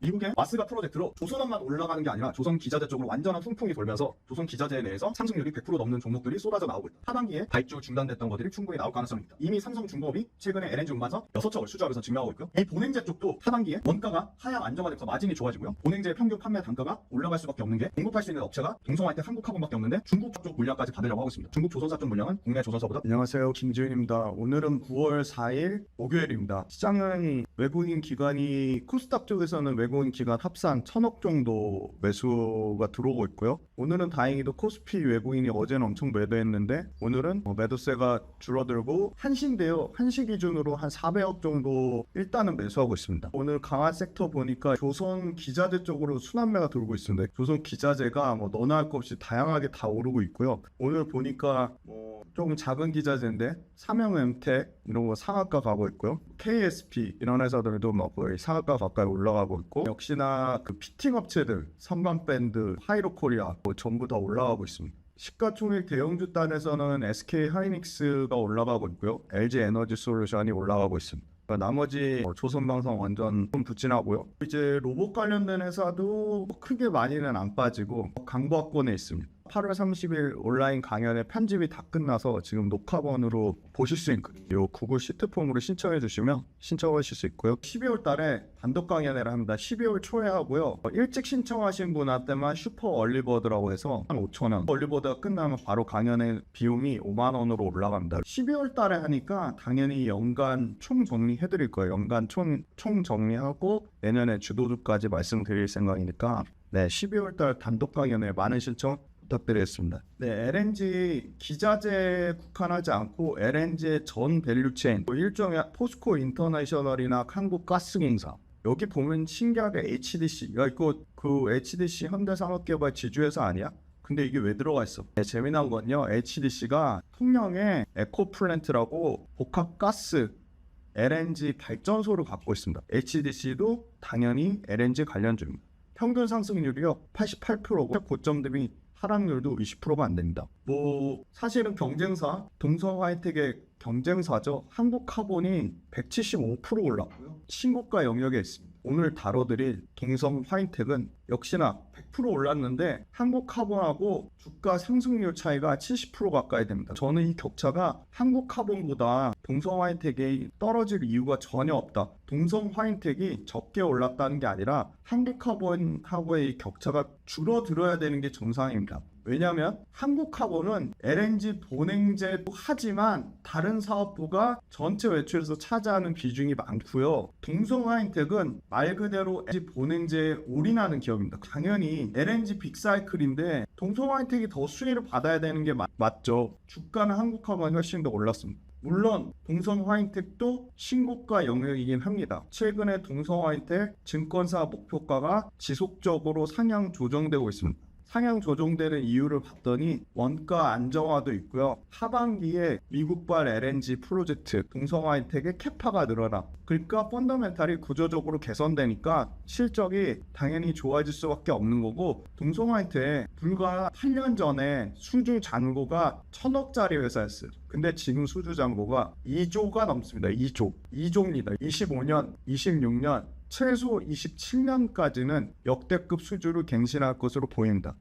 미국의 와스가 프로젝트로 조선업만 올라가는 게 아니라 조선기자재 쪽으로 완전한 훈풍이 돌면서 조선기자재 내에서 상승률이 100% 넘는 종목들이 쏟아져 나오고 있다. 하반기에 발주 중단됐던 것들이 충분히 나올 가능성이 있다. 이미 삼성중공업이 최근에 LNG 운반선 6척을 수주하면서 증명하고 있고요. 이 본행제 쪽도 하반기에 원가가 하향 안정화되면서 마진이 좋아지고요. 본행제 평균 판매 단가가 올라갈 수밖에 없는 게 공급할 수 있는 업체가 동성화이텍 한국화본밖에 없는데 중국 쪽 물량까지 받으려고 하고 있습니다. 중국 조선사 쪽 물량은 국내 조선사보다. 안녕하세요, 김지윤입니다. 오늘은 9월 4일 목요일입니다. 시장은 외국인 기관이 코스닥 쪽에서는 외국인 기관 합산 1000억 정도 매수가 들어오고 있고요. 오늘은 다행히도 코스피 외국인이 어제는 엄청 매도했는데 오늘은 매도세가 줄어들고 한시인데요. 한시 기준으로 한 400억 정도 일단은 매수하고 있습니다. 오늘 강한 섹터 보니까 조선 기자재 쪽으로 순환매가 돌고 있습니다. 조선 기자재가 너나 할 것 없이 다양하게 다 오르고 있고요. 오늘 보니까 조금 작은 기자재인데 삼형엠텍 이런 거 상한가 가고 있고요. KSP 이런 회사들도 거의 상한가 가까이 올라가고 있고, 역시나 그 피팅 업체들 선반밴드, 하이로코리아 전부 다 올라가고 있습니다. 시가총액 대형주 단에서는 SK 하이닉스가 올라가고 있고요. LG 에너지 솔루션이 올라가고 있습니다. 나머지 조선방송 완전 좀 부진하고요. 이제 로봇 관련된 회사도 크게 많이는 안 빠지고 강보학권에 있습니다. 8월 30일 온라인 강연의 편집이 다 끝나서 지금 녹화본으로 보실 수 있거든요. 구글 시트폼으로 신청해 주시면 신청하실 수 있고요. 12월 달에 단독 강연회를 합니다. 12월 초에 하고요. 일찍 신청하신 분한테만 슈퍼 얼리버드라고 해서 한 5,000원. 얼리버드가 끝나면 바로 강연의 비용이 5만 원으로 올라갑니다. 12월 달에 하니까 당연히 연간 총 정리해 드릴 거예요. 연간 총 정리하고 내년에 주도주까지 말씀드릴 생각이니까 12월 달 단독 강연회 많은 신청 부탁드리겠습니다. LNG 기자재 국한하지 않고 LNG의 전 밸류체인, 일종의 포스코 인터내셔널이나 한국가스공사, 여기 보면 신기하게 HDC, 야 이거 그 HDC 현대산업개발 지주회사 아니야? 근데 이게 왜 들어가 있어? 재미난 건요, HDC가 통영의 에코플랜트라고 복합가스 LNG 발전소를 갖고 있습니다. HDC도 당연히 LNG 관련주입니다. 평균 상승률이요 88%고 고점 대비 하락률도 20%가 안 됩니다. 사실은 경쟁사 동성하이텍의 경쟁사죠. 한국카본이 175% 올랐고요. 신고가 영역에 있습니다. 오늘 다뤄드릴 동성하이텍은 역시나 100% 올랐는데 한국카본하고 주가 상승률 차이가 70% 가까이 됩니다. 저는 이 격차가 한국카본보다 동성하이텍이 떨어질 이유가 전혀 없다. 동성하이텍이 적게 올랐다는 게 아니라 한국카본하고의 격차가 줄어들어야 되는 게 정상입니다. 왜냐하면 한국카본은 LNG 본행제도 하지만 다른 사업부가 전체 매출에서 차지하는 비중이 많고요. 동성하이텍은 말 그대로 LNG 본행제에 올인하는 기업입니다. 당연히 LNG 빅사이클인데 동성하이텍이 더 수혜를 받아야 되는 게 맞죠. 주가는 한국카본이 훨씬 더 올랐습니다. 물론 동성하이텍도 신고가 영역이긴 합니다. 최근에 동성하이텍 증권사 목표가가 지속적으로 상향 조정되고 있습니다. 상향 조정되는 이유를 봤더니 원가 안정화도 있고요. 하반기에 미국발 LNG 프로젝트 동성하이텍의 캐파가 늘어나, 그러니까 펀더멘탈이 구조적으로 개선되니까 실적이 당연히 좋아질 수밖에 없는 거고, 동성하이텍 불과 8년 전에 수주 잔고가 1000억짜리 회사였어요. 근데 지금 수주 잔고가 2조가 넘습니다. 2조입니다. 25년, 26년 최소 27년까지는 역대급 수주를 갱신할 것으로 보입니다.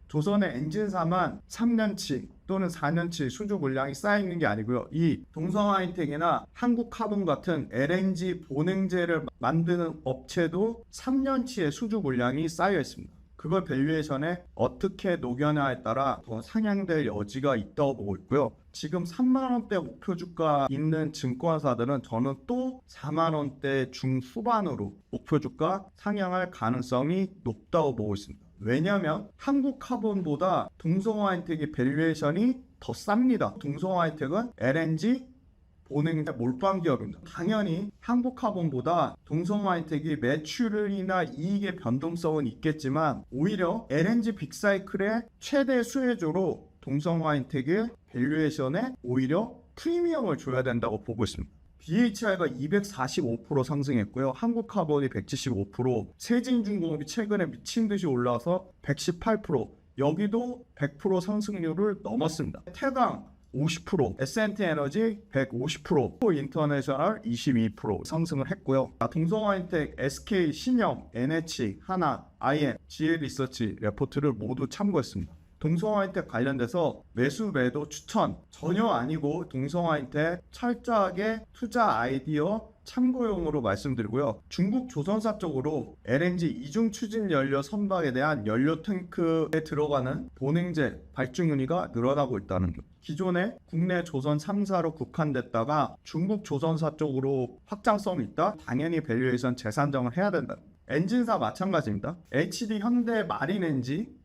조선의 엔진사만 3년치 또는 4년치 수주 물량이 쌓여있는 게 아니고요. 이 동성하이텍이나 한국카본 같은 LNG 본행제를 만드는 업체도 3년치의 수주 물량이 쌓여있습니다. 그걸 밸류에이션에 어떻게 녹여냐에 따라 더 상향될 여지가 있다고 보고 있고요. 지금 3만원대 목표 주가 있는 증권사들은 저는 또 4만원대 중후반으로 목표 주가 상향할 가능성이 높다고 보고 있습니다. 왜냐하면 한국카본보다 동성하이텍의 밸류에이션이 더 쌉니다. 동성하이텍은 LNG 본행제 몰빵 기업입니다. 당연히 한국카본보다 동성하이텍이 매출이나 이익의 변동성은 있겠지만 오히려 LNG 빅사이클의 최대 수혜주로 동성하이텍의 밸류에이션에 오히려 프리미엄을 줘야 된다고 보고 있습니다. BHI가 245% 상승했고요. 한국카본이 175%, 세진중공업이 최근에 미친듯이 올라서 118%, 여기도 100% 상승률을 넘었습니다. 태강 50%, S&T 에너지 150%, 인터내셔널 22% 상승을 했고요. 동성화인텍, SK, 신영, NH, 하나, IM, GL리서치 레포트를 모두 참고했습니다. 동성화인텍 관련돼서 매수 매도 추천 전혀 아니고 동성화인텍 철저하게 투자 아이디어 참고용으로 말씀드리고요. 중국 조선사 쪽으로 LNG 이중 추진 연료 선박에 대한 연료 탱크에 들어가는 본행제 발주 윤의가 늘어나고 있다는 것. 기존에 국내 조선 3사로 국한됐다가 중국 조선사 쪽으로 확장성이 있다. 당연히 밸류에이션 재산정을 해야 된다. 엔진사 마찬가지입니다. HD 현대 마린 엔진,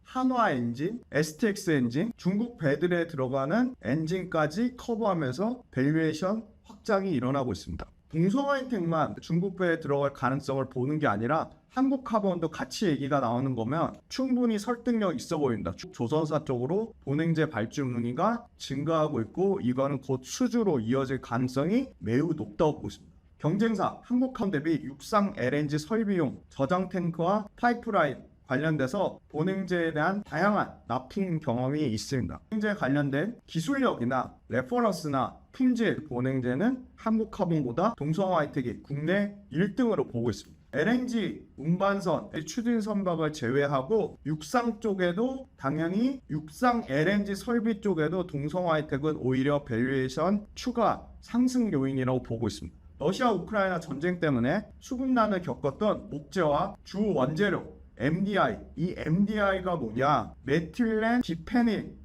한화 엔진, STX 엔진, 중국 배들에 들어가는 엔진까지 커버하면서 밸류에이션 확장이 일어나고 있습니다. 동성화인텍만 중국 배에 들어갈 가능성을 보는 게 아니라 한국 카본도 같이 얘기가 나오는 거면 충분히 설득력 있어 보인다. 조선사 쪽으로 본행제 발주 문의가 증가하고 있고 이거는 곧 수주로 이어질 가능성이 매우 높다고 보고 있습니다. 경쟁사 한국카본 대비 육상 LNG 설비용 저장 탱크와 파이프라인 관련돼서 본행제에 대한 다양한 납품 경험이 있습니다. 본행제 관련된 기술력이나 레퍼런스나 품질 본행제는 한국카본보다 동성화인텍이 국내 1등으로 보고 있습니다. LNG 운반선 추진 선박을 제외하고 육상 쪽에도 당연히 육상 LNG 설비 쪽에도 동성화인텍은 오히려 밸류에이션 추가 상승 요인이라고 보고 있습니다. 러시아 우크라이나 전쟁 때문에 수급난을 겪었던 목재와 주 원재료 MDI, 이 MDI가 뭐냐? 메틸렌 디페닐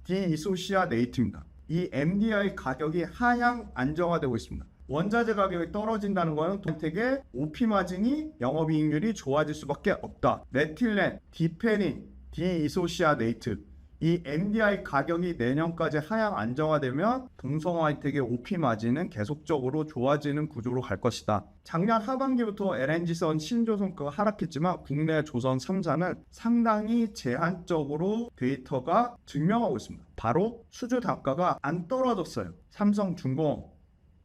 디이소시아네이트입니다. 이 MDI 가격이 하향 안정화되고 있습니다. 원자재 가격이 떨어진다는 것은 동택의 OP 마진이 영업이익률이 좋아질 수밖에 없다. 메틸렌 디페닐 디이소시아네이트 이 MDI 가격이 내년까지 하향 안정화되면 동성화인텍의 OP 마진은 계속적으로 좋아지는 구조로 갈 것이다. 작년 하반기부터 LNG선 신조선가가 하락했지만 국내 조선 3사는 상당히 제한적으로 데이터가 증명하고 있습니다. 바로 수주 단가가 안 떨어졌어요. 삼성중공,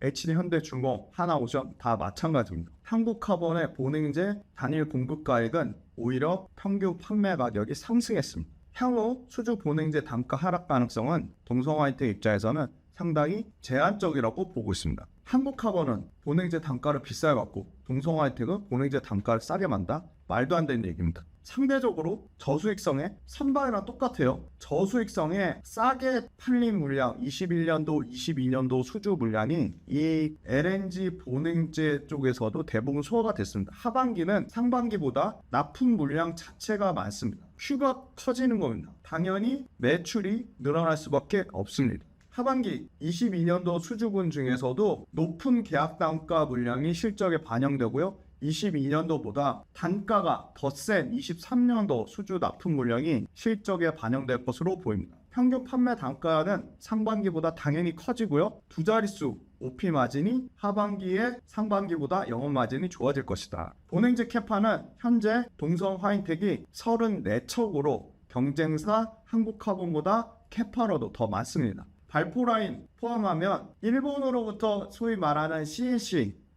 HD현대중공, 하나오션 다 마찬가지입니다. 한국카본의 본행제 단일 공급가액은 오히려 평균 판매 가격이 상승했습니다. 향후 수주 본행제 단가 하락 가능성은 동성화인텍 입장에서는 상당히 제한적이라고 보고 있습니다. 한국카본은 본행제 단가를 비싸게 받고 동성화인텍은 본행제 단가를 싸게 만다? 말도 안 되는 얘기입니다. 상대적으로 저수익성의 선박이랑 똑같아요. 저수익성에 싸게 팔린 물량 21년도, 22년도 수주 물량이 이 LNG 본행제 쪽에서도 대부분 소화가 됐습니다. 하반기는 상반기보다 납품 물량 자체가 많습니다. 휴가 터지는 겁니다. 당연히 매출이 늘어날 수밖에 없습니다. 하반기 22년도 수주분 중에서도 높은 계약 단가 물량이 실적에 반영되고요. 22년도보다 단가가 더 센 23년도 수주 납품 물량이 실적에 반영될 것으로 보입니다. 평균 판매 단가는 상반기보다 당연히 커지고요. 두 자릿수 OP 마진이 하반기에 상반기보다 영업 마진이 좋아질 것이다. 본행제 캐파는 현재 동성화인텍이 34척으로 경쟁사 한국카본보다 캐파로도 더 많습니다. 발포라인 포함하면 일본으로부터 소위 말하는 CNC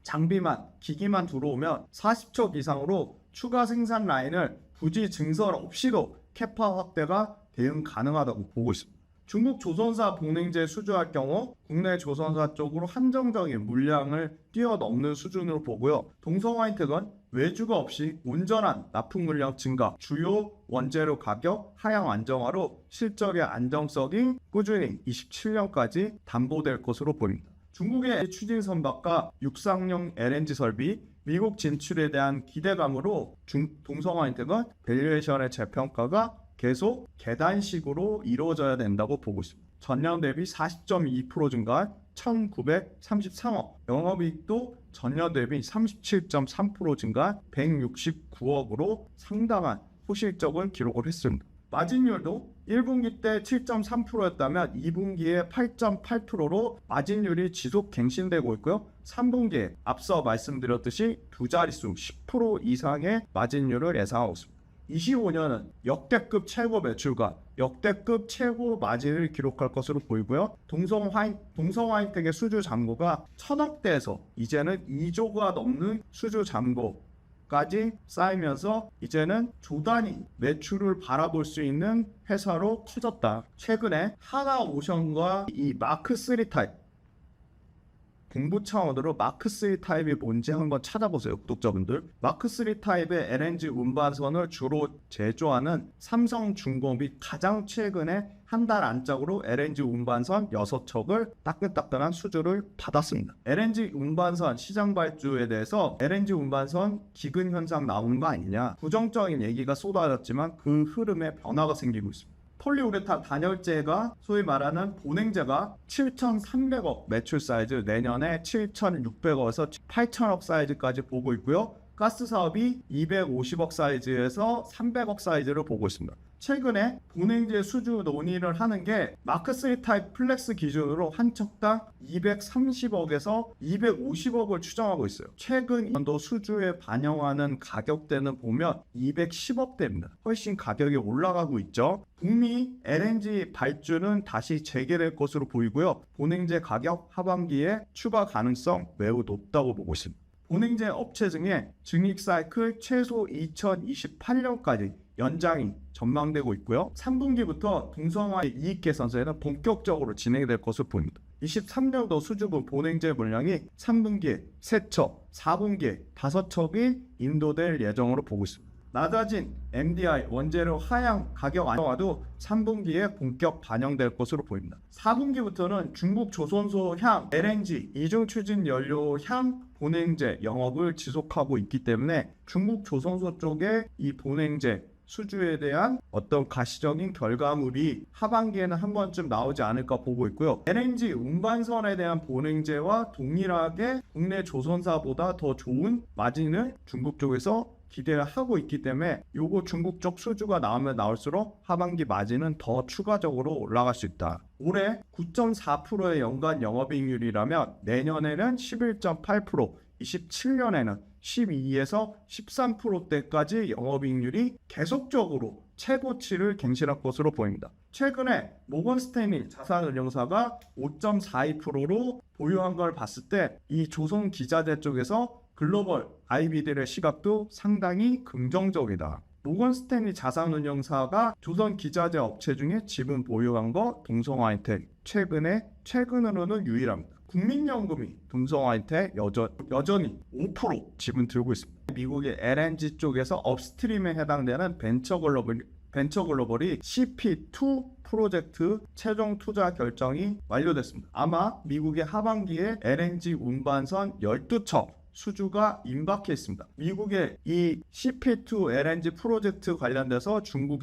장비만, 기기만 들어오면 40척 이상으로 추가 생산 라인을 굳이 증설 없이도 캐파 확대가 대응 가능하다고 보고 있습니다. 중국 조선사 본행제 수주할 경우 국내 조선사 쪽으로 한정적인 물량을 뛰어넘는 수준으로 보고요. 동성화인텍은 외주가 없이 온전한 납품 물량 증가, 주요 원재료 가격 하향 안정화로 실적의 안정성이 꾸준히 27년까지 담보될 것으로 보입니다. 중국의 추진 선박과 육상용 LNG 설비, 미국 진출에 대한 기대감으로 동성화인텍은 밸류에이션의 재평가가 계속 계단식으로 이루어져야 된다고 보고 있습니다. 전년 대비 40.2% 증가한 1933억, 영업이익도 전년 대비 37.3% 증가한 169억으로 상당한 호실적을 기록을 했습니다. 마진율도 1분기 때 7.3%였다면 2분기에 8.8%로 마진율이 지속 갱신되고 있고요. 3분기에 앞서 말씀드렸듯이 두 자릿수 10% 이상의 마진율을 예상하고 있습니다. 25년은 역대급 최고 매출과 역대급 최고 마진을 기록할 것으로 보이고요. 동성화인텍의 수주 잔고가 1,000억대에서 이제는 2조가 넘는 수주 잔고 까지 쌓이면서 이제는 조단위 매출을 바라볼 수 있는 회사로 커졌다. 최근에 하나오션과 이 마크3 타입 공부 차원으로 마크3 타입이 뭔지 한번 찾아보세요, 구독자분들. 마크3 타입의 LNG 운반선을 주로 제조하는 삼성중공업이 가장 최근에 한 달 안짝으로 LNG 운반선 6척을 따끈따끈한 수주를 받았습니다. LNG 운반선 시장 발주에 대해서 LNG 운반선 기근 현상 나오는 거 아니냐, 부정적인 얘기가 쏟아졌지만 그 흐름에 변화가 생기고 있습니다. 폴리우레탄 단열재가 소위 말하는 보냉재가 7,300억 매출 사이즈, 내년에 7,600억에서 8,000억 사이즈까지 보고 있고요. 가스 사업이 250억 사이즈에서 300억 사이즈를 보고 있습니다. 최근에 보냉재 수주 논의를 하는 게 마크3 타입 플렉스 기준으로 한 척당 230억에서 250억을 추정하고 있어요. 최근 연도 수주에 반영하는 가격대는 보면 210억대입니다. 훨씬 가격이 올라가고 있죠. 북미 LNG 발주는 다시 재개될 것으로 보이고요. 보냉재 가격 하반기에 추가 가능성 매우 높다고 보고 있습니다. 보냉재 업체 중에 증익 사이클 최소 2028년까지 연장이 전망되고 있고요. 3분기부터 동성화의 이익 개선세는 본격적으로 진행될 것으로 보입니다. 23년도 수주분 보냉재 물량이 3분기에 3척, 4분기에 5척이 인도될 예정으로 보고 있습니다. 낮아진 MDI 원재료 하향 가격 안정화도 3분기에 본격 반영될 것으로 보입니다. 4분기부터는 중국 조선소 향 LNG 이중 추진 연료 향 보냉재 영업을 지속하고 있기 때문에 중국 조선소 쪽에 이 보냉재 수주에 대한 어떤 가시적인 결과물이 하반기에는 한 번쯤 나오지 않을까 보고 있고요. LNG 운반선에 대한 보냉재와 동일하게 국내 조선사보다 더 좋은 마진을 중국 쪽에서 기대를 하고 있기 때문에 요거 중국 쪽 수주가 나오면 나올수록 하반기 마진은 더 추가적으로 올라갈 수 있다. 올해 9.4%의 연간 영업이익률이라면 내년에는 11.8%, 27년에는 12에서 13%대까지 영업이익률이 계속적으로 최고치를 갱신할 것으로 보입니다. 최근에 모건스탠리 자산운용사가 5.42%로 보유한 걸 봤을 때 이 조선기자재 쪽에서 글로벌 IB들의 시각도 상당히 긍정적이다. 모건스탠리 자산운용사가 조선기자재 업체 중에 지분 보유한 거 동성하이텍 최근으로는 유일합니다. 국민연금이 동성하이텍 여전히 5% 지분 들고 있습니다. 미국의 LNG 쪽에서 업스트림에 해당되는 벤처글로벌이 CP2 프로젝트 최종 투자 결정이 완료됐습니다. 아마 미국의 하반기에 LNG 운반선 12척 수주가 임박해 있습니다. 미국의 이 CP2 LNG 프로젝트 관련돼서 중국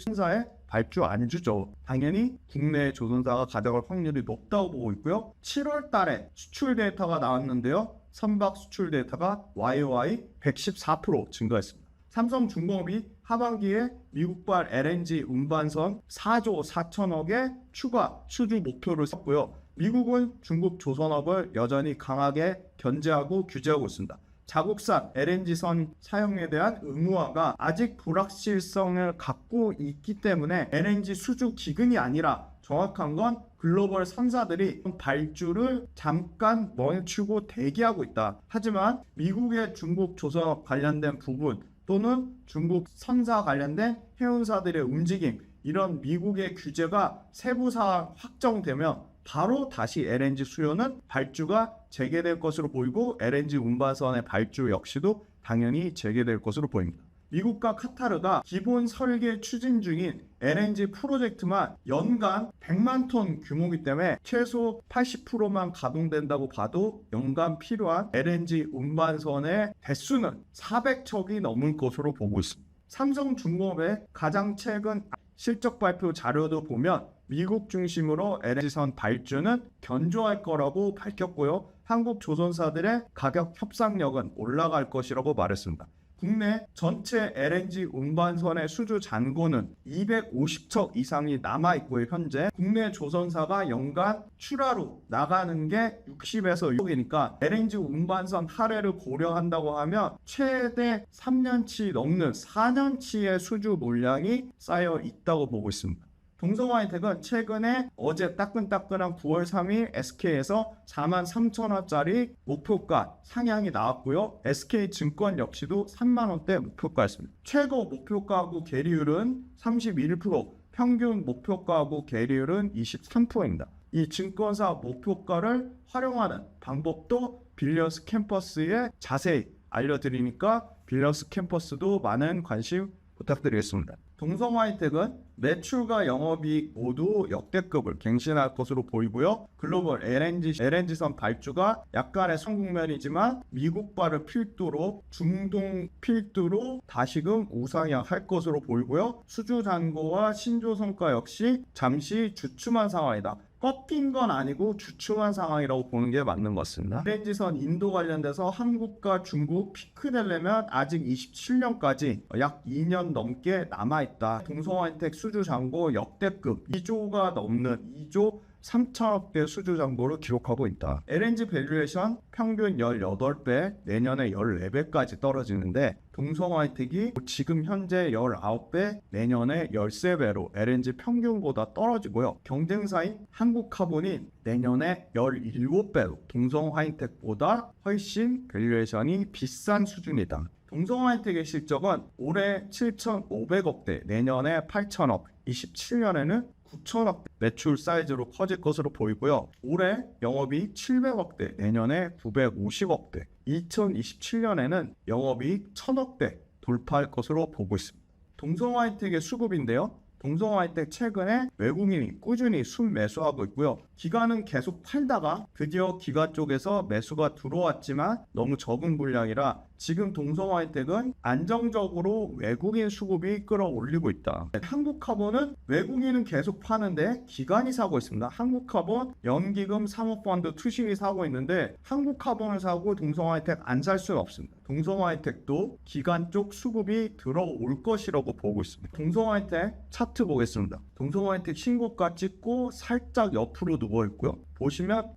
상사에 발주 안 주죠. 당연히 국내 조선사가 가져갈 확률이 높다고 보고 있고요. 7월 달에 수출 데이터가 나왔는데요. 선박 수출 데이터가 YOY 114% 증가했습니다. 삼성중공업이 하반기에 미국발 LNG 운반선 4조 4천억의 추가 수주 목표를 세웠고요. 미국은 중국 조선업을 여전히 강하게 견제하고 규제하고 있습니다. 자국산 LNG선 사용에 대한 의무화가 아직 불확실성을 갖고 있기 때문에 LNG 수주 기근이 아니라 정확한 건 글로벌 선사들이 발주를 잠깐 멈추고 대기하고 있다. 하지만 미국의 중국 조선업 관련된 부분 또는 중국 선사 관련된 해운사들의 움직임, 이런 미국의 규제가 세부사항 확정되면 바로 다시 LNG 수요는 발주가 재개될 것으로 보이고 LNG 운반선의 발주 역시도 당연히 재개될 것으로 보입니다. 미국과 카타르가 기본 설계 추진 중인 LNG 프로젝트만 연간 100만 톤 규모이기 때문에 최소 80%만 가동된다고 봐도 연간 필요한 LNG 운반선의 대수는 400척이 넘을 것으로 보고 있습니다. 삼성중공업의 가장 최근 실적 발표 자료도 보면 미국 중심으로 LNG선 발주는 견조할 거라고 밝혔고요. 한국 조선사들의 가격 협상력은 올라갈 것이라고 말했습니다. 국내 전체 LNG 운반선의 수주 잔고는 250척 이상이 남아있고요. 현재 국내 조선사가 연간 출하로 나가는 게 60에서 6억이니까 LNG 운반선 할애를 고려한다고 하면 최대 3년치 넘는 4년치의 수주 물량이 쌓여 있다고 보고 있습니다. 동성화이텍은 최근에 어제 따끈따끈한 9월 3일 SK에서 43,000원짜리 목표가 상향이 나왔고요. SK증권 역시도 3만원대 목표가였습니다. 최고 목표가하고 계리율은 31%, 평균 목표가하고 계리율은 23%입니다. 이 증권사 목표가를 활용하는 방법도 빌리언스 캠퍼스에 자세히 알려드리니까 빌리언스 캠퍼스도 많은 관심 부탁드리겠습니다. 동성화이텍은 매출과 영업이익 모두 역대급을 갱신할 것으로 보이고요. 글로벌 LNG선 발주가 약간의 성국면이지만 미국발을 필두로 중동 필두로 다시금 우상향할 것으로 보이고요. 수주 잔고와 신조 성과 역시 잠시 주춤한 상황이다. 꺾인 건 아니고 주춤한 상황이라고 보는 게 맞는 것 같습니다. LNG선 인도 관련돼서 한국과 중국 피크 되려면 아직 27년까지 약 2년 넘게 남아있다. 동성화이텍 수주 잔고 역대급 2조가 넘는 2조 3천억대 수주 잔고를 기록하고 있다. LNG 밸류에이션 평균 18배, 내년에 14배까지 떨어지는데 동성화이텍이 지금 현재 19배, 내년에 13배로 LNG 평균보다 떨어지고요. 경쟁사인 한국카본이 내년에 17배로 동성화이텍보다 훨씬 밸류에이션이 비싼 수준이다. 동성화이텍의 실적은 올해 7,500억대, 내년에 8,000억, 27년에는 9천억 매출 사이즈로 커질 것으로 보이고요. 올해 영업이익 700억대, 내년에 950억대, 2027년에는 영업이익 1000억대 돌파할 것으로 보고 있습니다. 동성화이텍의 수급인데요. 동성화이텍 최근에 외국인이 꾸준히 순매수하고 있고요. 기관은 계속 팔다가 드디어 기관 쪽에서 매수가 들어왔지만 너무 적은 분량이라 지금 동성화이텍은 안정적으로 외국인 수급이 끌어올리고 있다. 한국카본은 외국인은 계속 파는데 기관이 사고 있습니다. 한국카본, 연기금, 사모펀드, 투신이 사고 있는데 한국카본을 사고 동성화이텍 안 살 수는 없습니다. 동성화이텍도 기관 쪽 수급이 들어올 것이라고 보고 있습니다. 동성화이텍 차트 보겠습니다. 동성화이텍 신고가 찍고 살짝 옆으로 누워 있고요. 보시면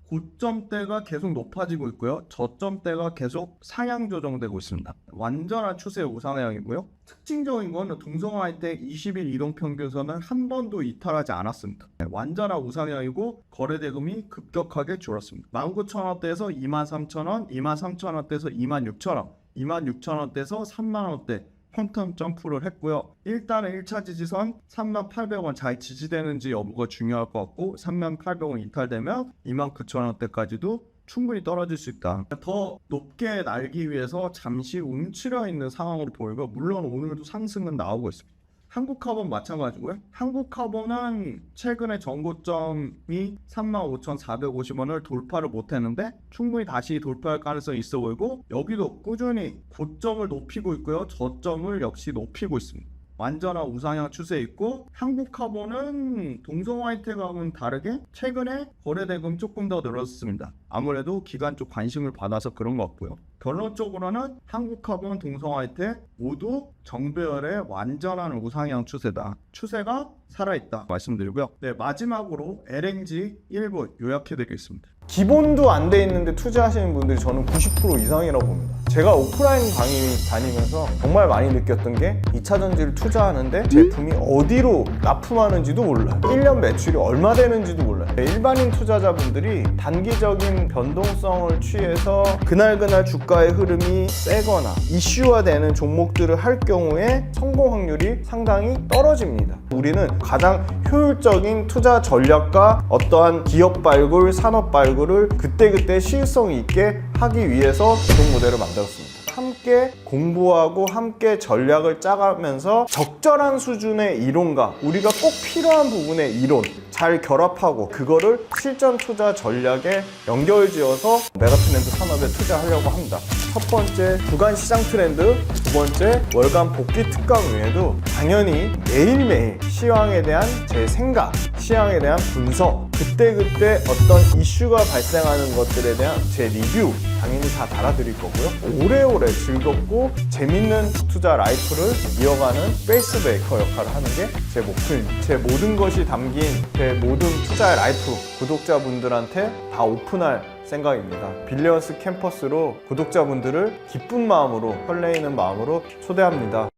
고점대가 계속 높아지고 있고요. 저점대가 계속 상향 조정되고 있습니다. 완전한 추세 우상향이고요. 특징적인 건 동성화이텍 20일 이동평균선은 한 번도 이탈하지 않았습니다. 완전한 우상향이고 거래대금이 급격하게 줄었습니다. 19,000원대에서 23,000원, 23,000원대에서 26,000원, 26,000원대에서 30,000원대 퀀텀 점프를 했고요. 일단은 1차 지지선 3800원 잘 지지되는지 여부가 중요할 것 같고 3800원 이탈되면 29,000원대까지도 충분히 떨어질 수 있다. 더 높게 날기 위해서 잠시 움츠려 있는 상황으로 보이고 물론 오늘도 상승은 나오고 있습니다. 한국카본 마찬가지고요. 한국카본은 최근에 전고점이 35,450원을 돌파를 못했는데 충분히 다시 돌파할 가능성이 있어 보이고 여기도 꾸준히 고점을 높이고 있고요. 저점을 역시 높이고 있습니다. 완전한 우상향 추세에 있고 한국카본은 동성화이텍하고는 다르게 최근에 거래대금 조금 더 늘었습니다. 아무래도 기관 쪽 관심을 받아서 그런 것 같고요. 결론적으로는 한국카본, 동성화이텍 모두 정배열의 완전한 우상향 추세다. 추세가 살아있다 말씀드리고요. 네, 마지막으로 LNG 1분 요약해드리겠습니다. 기본도 안 돼 있는데 투자하시는 분들이 저는 90% 이상이라고 봅니다. 제가 오프라인 강의 다니면서 정말 많이 느꼈던 게 2차전지를 투자하는데 제품이 어디로 납품하는지도 몰라요. 1년 매출이 얼마 되는지도 몰라요. 일반인 투자자분들이 단기적인 변동성을 취해서 그날 주가의 흐름이 세거나 이슈화되는 종목들을 할 경우에 성공 확률이 상당히 떨어집니다. 우리는 가장 효율적인 투자 전략과 어떠한 기업 발굴, 산업 발굴을 그때그때 시의성 있게 하기 위해서 기본 모델을 만들었습니다. 함께 공부하고 함께 전략을 짜가면서 적절한 수준의 이론과 우리가 꼭 필요한 부분의 이론 잘 결합하고 그거를 실전 투자 전략에 연결지어서 메가트렌드 산업에 투자하려고 합니다. 첫 번째 주간 시장 트렌드, 두 번째 월간 복귀 특강 외에도 당연히 매일매일 시황에 대한 제 생각, 시황에 대한 분석, 그때그때 어떤 이슈가 발생하는 것들에 대한 제 리뷰 당연히 다 달아드릴 거고요. 오래오래 즐겁고 재밌는 투자 라이프를 이어가는 페이스메이커 역할을 하는 게 제 목표입니다. 제 모든 것이 담긴 제 모든 투자의 라이프 구독자분들한테 다 오픈할 생각입니다. 빌리언스 캠퍼스로 구독자분들을 기쁜 마음으로 설레이는 마음으로 초대합니다.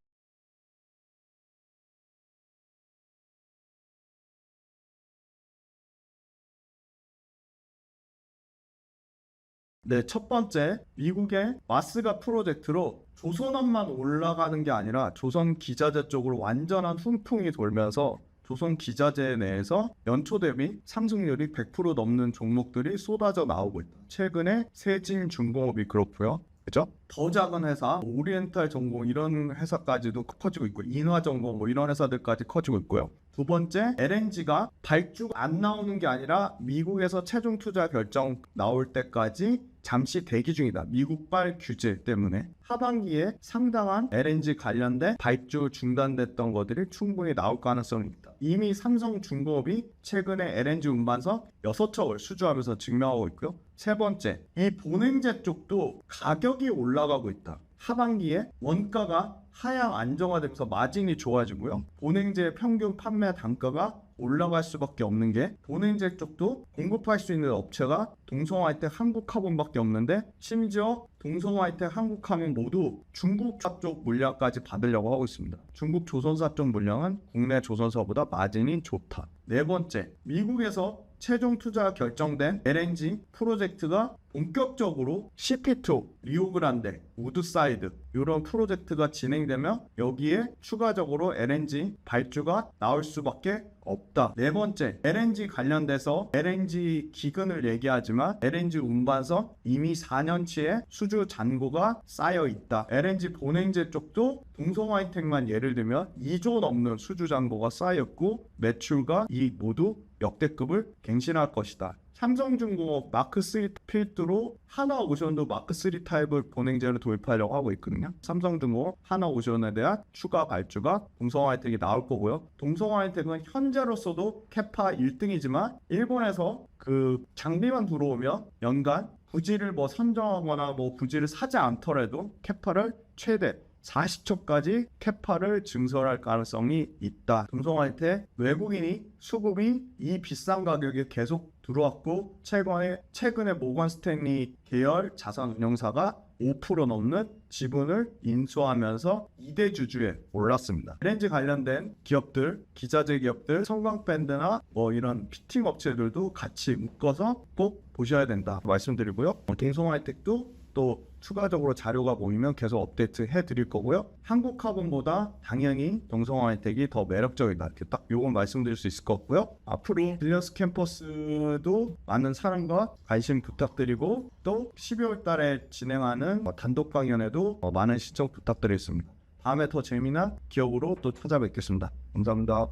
네, 첫 번째, 미국의 마스가 프로젝트로 조선업만 올라가는 게 아니라 조선 기자재 쪽으로 완전한 훈풍이 돌면서 조선 기자재 내에서 연초 대비 상승률이 100% 넘는 종목들이 쏟아져 나오고 있다. 최근에 세진중공업이 그렇고요. 그죠? 더 작은 회사, 오리엔탈 전공 이런 회사까지도 커지고 있고, 인화전공 뭐 이런 회사들까지 커지고 있고요. 두 번째, LNG가 발주가 안 나오는 게 아니라 미국에서 최종 투자 결정 나올 때까지 잠시 대기 중이다. 미국발 규제 때문에 하반기에 상당한 LNG 관련된 발주 중단됐던 것들이 충분히 나올 가능성이 있다. 이미 삼성중공업이 최근에 LNG 운반선 6척을 수주하면서 증명하고 있고요. 세 번째, 이 본행제 쪽도 가격이 올라가고 있다. 하반기에 원가가 하향 안정화되면서 마진이 좋아지고요. 본행제 평균 판매 단가가 올라갈 수밖에 없는 게, 본행제 쪽도 공급할 수 있는 업체가 동성화이텍, 한국화본밖에 없는데, 심지어 동성화이텍, 한국화본 모두 중국사 쪽 물량까지 받으려고 하고 있습니다. 중국 조선사 쪽 물량은 국내 조선사보다 마진이 좋다. 네 번째, 미국에서 최종 투자 결정된 LNG 프로젝트가 본격적으로 CP2, 리오그란데, 우드사이드 이런 프로젝트가 진행되면 여기에 추가적으로 LNG 발주가 나올 수밖에 없다. 네 번째, LNG 관련돼서 LNG 기근을 얘기하지만 LNG 운반선 이미 4년치의 수주 잔고가 쌓여 있다. LNG 본행제 쪽도 동성화이텍만 예를 들면 2조 넘는 수주 잔고가 쌓였고 매출과 이익 모두 역대급을 갱신할 것이다. 삼성중공업 마크3 필두로 하나오션도 마크3 타입을 본행제를 도입하려고 하고 있거든요. 삼성중공업 하나오션에 대한 추가 발주가 동성화이텍이 나올 거고요. 동성화이텍은 현재로서도 캐파 1등이지만 일본에서 그 장비만 들어오면 연간 부지를 뭐 선정하거나 뭐 부지를 사지 않더라도 캐파를 최대 40척까지 캐파를 증설할 가능성이 있다. 동성화이텍 외국인이 수급이 이 비싼 가격에 계속 들어왔고, 최근에 모건 스탠리 계열 자산운용사가 5% 넘는 지분을 인수하면서 2대 주주에 올랐습니다. LNG 관련된 기업들, 기자재 기업들, 성광밴드나 뭐 이런 피팅 업체들도 같이 묶어서 꼭 보셔야 된다 말씀드리고요. 동성화이텍도 또 추가적으로 자료가 모이면 계속 업데이트 해드릴 거고요. 한국화본보다 당연히 동성화이텍이 더 매력적이다. 이렇게 딱 요건 말씀드릴 수 있을 것 같고요. 앞으로 딜러스 캠퍼스도 많은 사랑과 관심 부탁드리고, 또 12월 달에 진행하는 단독 강연에도 많은 시청 부탁드리겠습니다. 다음에 더 재미난 기업으로 또 찾아뵙겠습니다. 감사합니다.